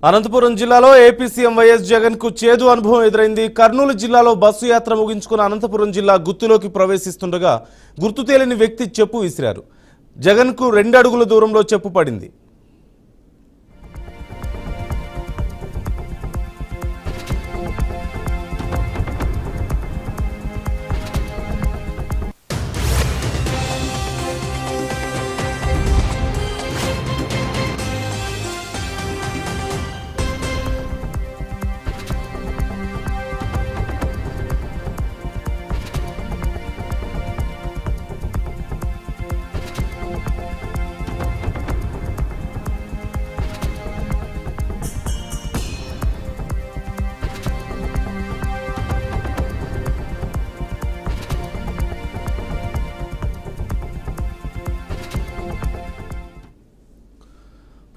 అనంతపురం జిల్లాలో AP CM YS Jagan కు చేదు అనుభవం ఎదురైంది. కర్నూలు జిల్లాలో బస్సు యాత్ర ముగించుకున్న అనంతపురం జిల్లా గుత్తులోకి ప్రవేశిస్తుండగా గుర్తు తెలియని వ్యక్తి చెప్పు విసిరారు. జగన్ కు 2 అడుగుల దూరంలో చెప్పు పడింది.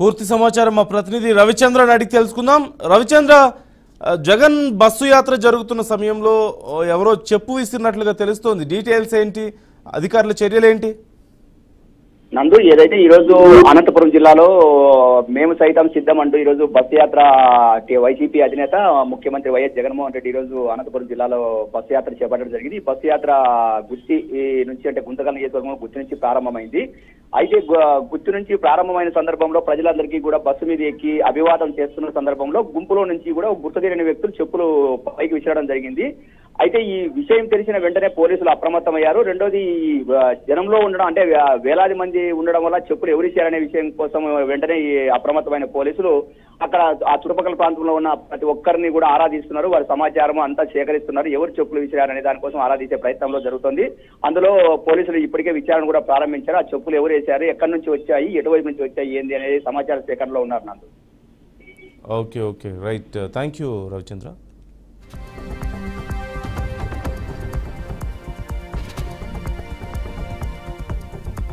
పూర్తి సమాచారం మా ప్రతినిధి రవిచంద్రని అడిగి తెలుసుకుందాం. రవిచంద్ర, జగన్ బస్సు యాత్ర జరుగుతున్న సమయంలో ఎవరో చెప్పు విసిరినట్లుగా తెలుస్తోంది. డీటెయిల్స్ ఏంటి? అధికారుల చర్యలు ఏంటి? నందు, ఏదైతే ఈ రోజు అనంతపురం జిల్లాలో మేము సైతం సిద్ధం అంటూ ఈ రోజు బస్సు యాత్ర వైసీపీ అధినేత ముఖ్యమంత్రి వైఎస్ జగన్మోహన్ రెడ్డి ఈ రోజు అనంతపురం జిల్లాలో బస్సు యాత్ర చేపట్టడం జరిగింది. ఈ బస్సు యాత్ర గుత్తి నుంచి అంటే గుంతకల్ నియోజకవర్గం గుత్తి నుంచి ప్రారంభమైంది. అయితే గుత్తి నుంచి ప్రారంభమైన సందర్భంలో ప్రజలందరికీ కూడా బస్సు మీద ఎక్కి అభివాదం చేస్తున్న సందర్భంలో గుంపులో నుంచి కూడా గుర్తు తెలియని వ్యక్తులు చెప్పులు పైకి విసరడం జరిగింది. అయితే ఈ విషయం తెలిసిన వెంటనే పోలీసులు అప్రమత్తమయ్యారు. రెండోది జనంలో ఉండడం అంటే వేలాది మంది ఉండడం వల్ల చెప్పులు ఎవరిచ్చారనే విషయం కోసం వెంటనే ఈ అప్రమత్తమైన పోలీసులు అక్కడ ఆ చుట్టుపక్కల ప్రాంతంలో ఉన్న ప్రతి ఒక్కరిని కూడా ఆరాధిస్తున్నారు. వారి సమాచారం అంతా సేకరిస్తున్నారు. ఎవరు చెప్పులు విసిరారనే దానికోసం ఆరాధించే ప్రయత్నంలో జరుగుతుంది. అందులో పోలీసులు ఇప్పటికే విచారణ కూడా ప్రారంభించారు. ఆ చెప్పులు ఎవరు వేశారు, ఎక్కడి నుంచి వచ్చాయి, ఎటువైపు నుంచి వచ్చాయి, ఏంది అనేది సమాచార సేకరణలో ఉన్నారు. నందు. Okay right. Thank you Ravichandra.